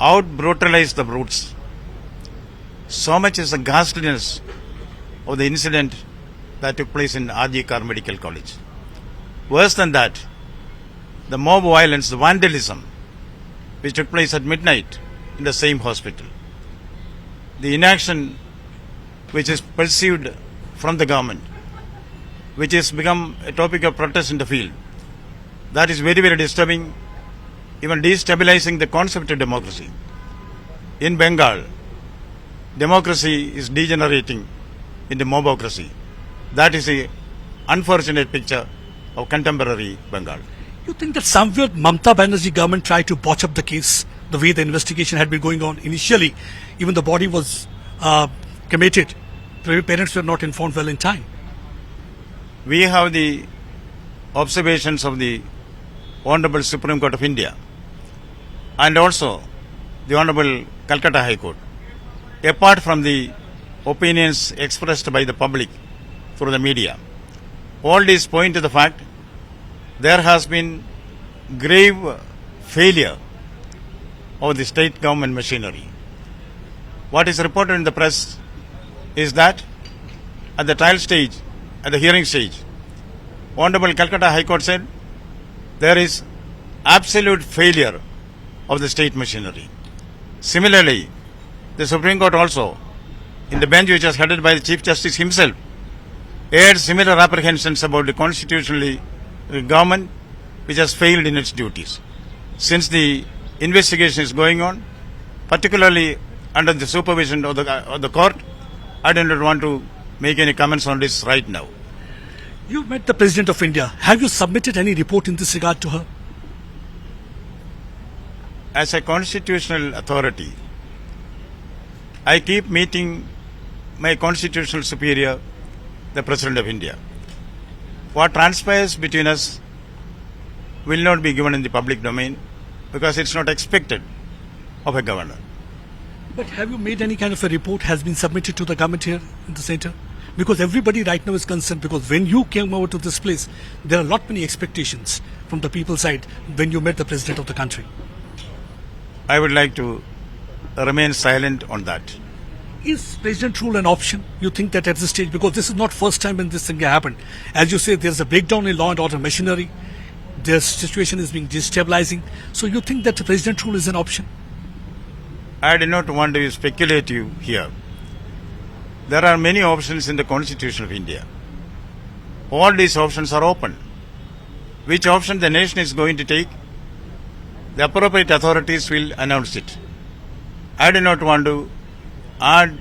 out-brutalize the brutes. So much is the ghastliness of the incident that took place in R.G. Kar Medical College. Worse than that, the mob violence, the vandalism, which took place at midnight in the same hospital. The inaction which is perceived from the government, which has become a topic of protest in the field, that is very, very disturbing, even destabilizing the concept of democracy. In Bengal, democracy is degenerating into mobocracy. That is an unfortunate picture of contemporary Bengal. You think that somewhere Mamata Banerjee government tried to botch up the case, the way the investigation had been going on initially, even the body was committed, parents were not informed well in time? We have the observations of the Honorable Supreme Court of India and also the Honorable Calcutta High Court. Apart from the opinions expressed by the public through the media, all these point to the fact there has been grave failure of the state government machinery. What is reported in the press is that at the trial stage, at the hearing stage, Honorable Calcutta High Court said there is absolute failure of the state machinery. Similarly, the Supreme Court also, in the bench which was headed by the Chief Justice himself, aired similar apprehensions about the constitutionally government which has failed in its duties. Since the investigation is going on, particularly under the supervision of the court, I do not want to make any comments on this right now. You met the President of India. Have you submitted any report in this regard to her? As a constitutional authority, I keep meeting my constitutional superior, the President of India. What transpires between us will not be given in the public domain because it's not expected of a governor. But have you made any kind of a report has been submitted to the government here in the center? Because everybody right now is concerned, because when you came over to this place, there are a lot many expectations from the people's side when you met the President of the country. I would like to remain silent on that. Is president rule an option? You think that at this stage, because this is not first time when this thing happened. As you say, there's a breakdown in law and order machinery. Their situation is being destabilizing. So you think that the president rule is an option? I do not want to be speculative here. There are many options in the Constitution of India. All these options are open. Which option the nation is going to take, the appropriate authorities will announce it. I do not want to add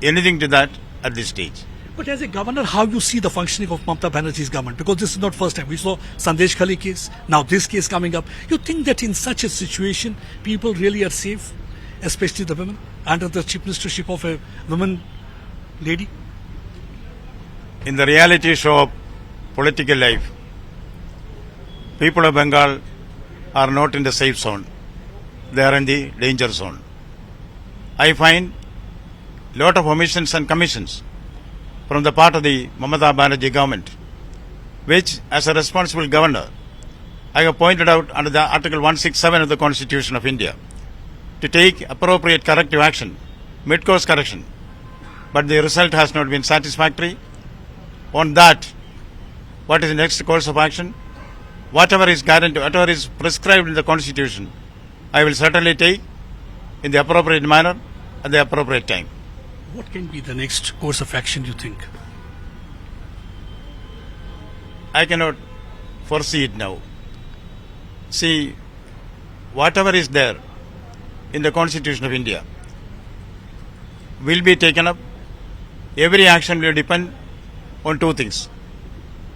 anything to that at this stage. But as a governor, how you see the functioning of Mamata Banerjee's government? Because this is not first time. We saw Sandesh Khali case, now this case coming up. You think that in such a situation, people really are safe, especially the women, under the chief ministership of a woman lady? In the reality show of political life, people of Bengal are not in the safe zone. They are in the danger zone. I find lot of omissions and commissions from the part of the Mamata Banerjee government, which as a responsible governor, I have pointed out under the Article 167 of the Constitution of India to take appropriate corrective action, mid-course correction. But the result has not been satisfactory. On that, what is the next course of action? Whatever is guaranteed, whatever is prescribed in the Constitution, I will certainly take in the appropriate manner at the appropriate time. What can be the next course of action, you think? I cannot foresee it now. See, whatever is there in the Constitution of India will be taken up. Every action will depend on two things.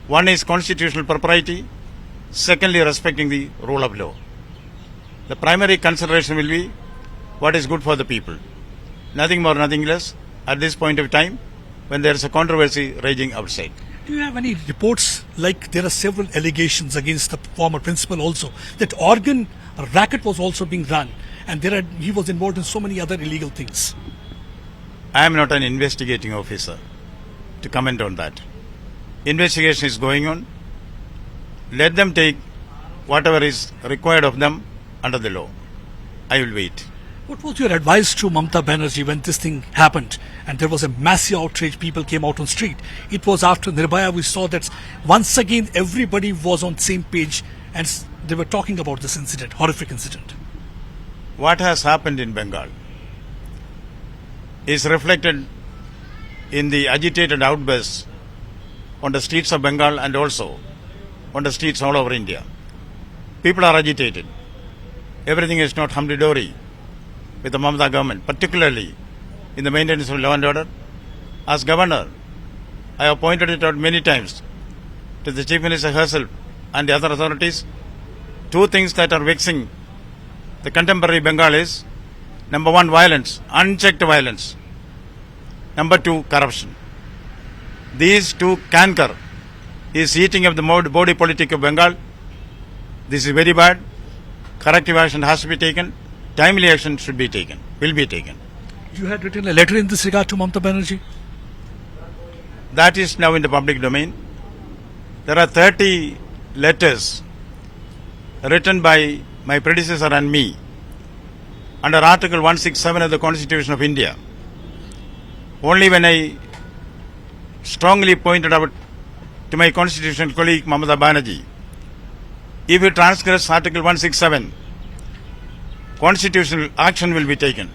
One is constitutional propriety, secondly respecting the rule of law. The primary consideration will be what is good for the people. Nothing more, nothing less at this point of time when there is a controversy raging outside. Do you have any reports, like there are several allegations against the former principal also, that organ racket was also being run and he was involved in so many other illegal things? I am not an investigating officer to comment on that. Investigation is going on. Let them take whatever is required of them under the law. I will wait. What was your advice to Mamata Banerjee when this thing happened and there was a massive outrage, people came out on street? It was after Nirbhaya we saw that once again everybody was on same page and they were talking about this incident, horrific incident. What has happened in Bengal is reflected in the agitated outbursts on the streets of Bengal and also on the streets all over India. People are agitated. Everything is not hunky-dory with the Mamata government, particularly in the maintenance of law and order. As governor, I have pointed it out many times to the Chief Minister herself and the other authorities. Two things that are vexing the contemporary Bengal is, number one, violence, unchecked violence. Number two, corruption. These two canker is eating up the body politic of Bengal. This is very bad. Corrective action has to be taken. Timely action should be taken, will be taken. You had written a letter in this regard to Mamata Banerjee? That is now in the public domain. There are 30 letters written by my predecessor and me under Article 167 of the Constitution of India. Only when I strongly pointed out to my constitutional colleague Mamata Banerjee, if you transgress Article 167, constitutional action will be taken.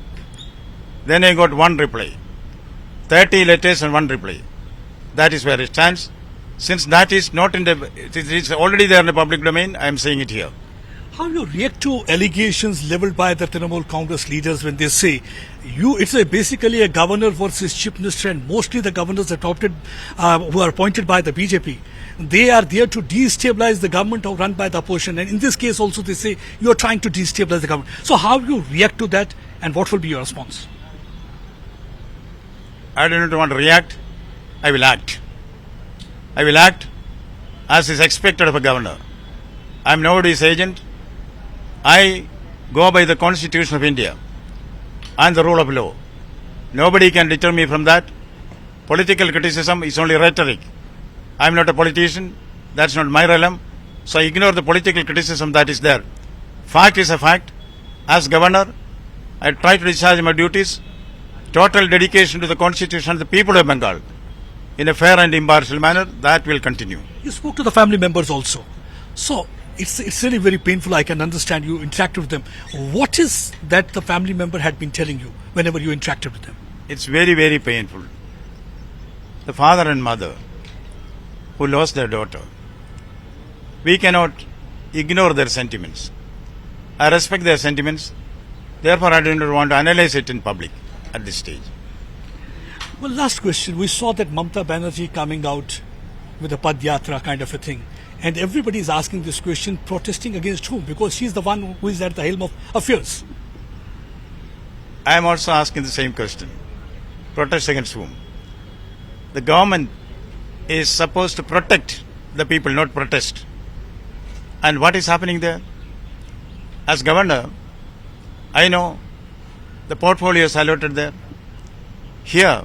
Then I got one reply. 30 letters and one reply. That is where it stands. Since that is not in the, it is already there in the public domain, I am saying it here. How you react to allegations leveled by the Trinamool Congress leaders when they say it's basically a governor versus chief minister, and mostly the governors adopted who are appointed by the BJP, they are there to destabilize the government or run by the opposition, and in this case also they say you are trying to destabilize the government. So how you react to that, and what will be your response? I do not want to react. I will act. I will act as is expected of a governor. I am nobody's agent. I go by the Constitution of India and the rule of law. Nobody can deter me from that. Political criticism is only rhetoric. I am not a politician. That's not my realm. So I ignore the political criticism that is there. Fact is a fact. As governor, I try to discharge my duties. Total dedication to the Constitution and the people of Bengal in a fair and impartial manner. That will continue. You spoke to the family members also. So it's really very painful. I can understand you interacted with them. What is that the family member had been telling you whenever you interacted with them? It's very, very painful. The father and mother who lost their daughter, we cannot ignore their sentiments. I respect their sentiments. Therefore, I do not want to analyze it in public at this stage. Well, last question. We saw that Mamata Banerjee coming out with a Padyatra kind of a thing. And everybody is asking this question, protesting against whom? Because she is the one who is at the helm of affairs. I am also asking the same question. Protest against whom? The government is supposed to protect the people, not protest. And what is happening there? As governor, I know the portfolios allotted there. Here,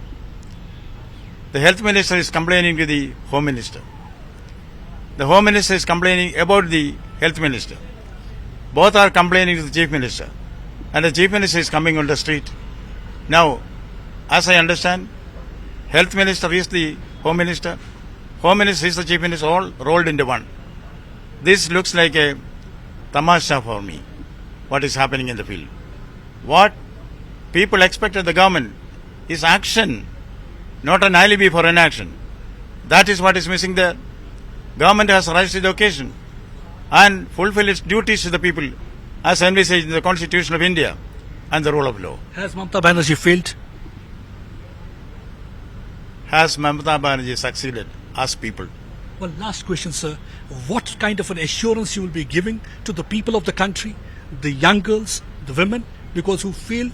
the health minister is complaining to the home minister. The home minister is complaining about the health minister. Both are complaining to the chief minister. And the chief minister is coming on the street. Now, as I understand, health minister is the home minister. Home minister is the chief minister, all rolled into one. This looks like a tamasha for me, what is happening in the field. What people expect of the government is action, not an alibi for inaction. That is what is missing there. Government has rise to the occasion and fulfill its duties to the people as envisaged in the Constitution of India and the rule of law. Has Mamata Banerjee failed? Has Mamata Banerjee succeeded as people? Well, last question, sir. What kind of an assurance you will be giving to the people of the country, the young girls, the women, because who feel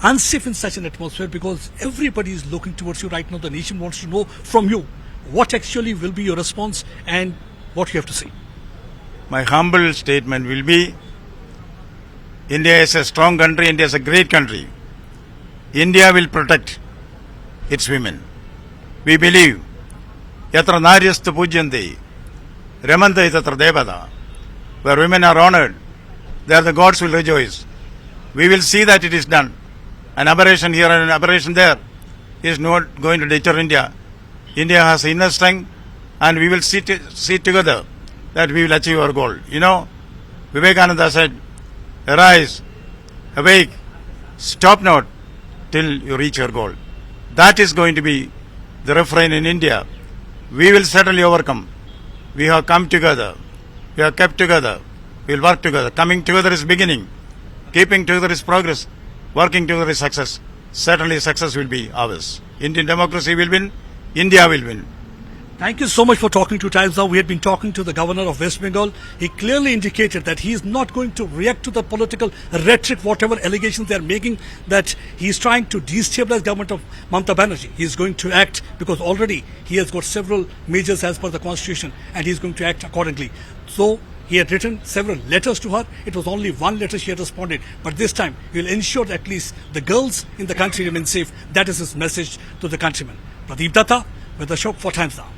unsafe in such an atmosphere, because everybody is looking towards you right now. The nation wants to know from you what actually will be your response and what you have to say. My humble statement will be, India is a strong country, India is a great country. India will protect its women. We believe, yatra naryastu pujyanti, ramantai tatra devada. Where women are honored, there the gods will rejoice. We will see that it is done. An aberration here and an aberration there is not going to deter India. India has inner strength, and we will see together that we will achieve our goal. You know, Vivekananda said, arise, awake, stop not till you reach your goal. That is going to be the refrain in India. We will certainly overcome. We have come together. We have kept together. We will work together. Coming together is beginning. Keeping together is progress. Working together is success. Certainly success will be ours. Indian democracy will win. India will win. Thank you so much for talking to Times Now. We had been talking to the governor of West Bengal. He clearly indicated that he is not going to react to the political rhetoric, whatever allegations they are making, that he is trying to destabilize government of Mamata Banerjee. He is going to act because already he has got several measures as per the constitution, and he is going to act accordingly. So he had written several letters to her. It was only one letter she had responded. But this time, he will ensure that at least the girls in the country remain safe. That is his message to the countrymen. Pradeep Datta with Ashok for Times Now.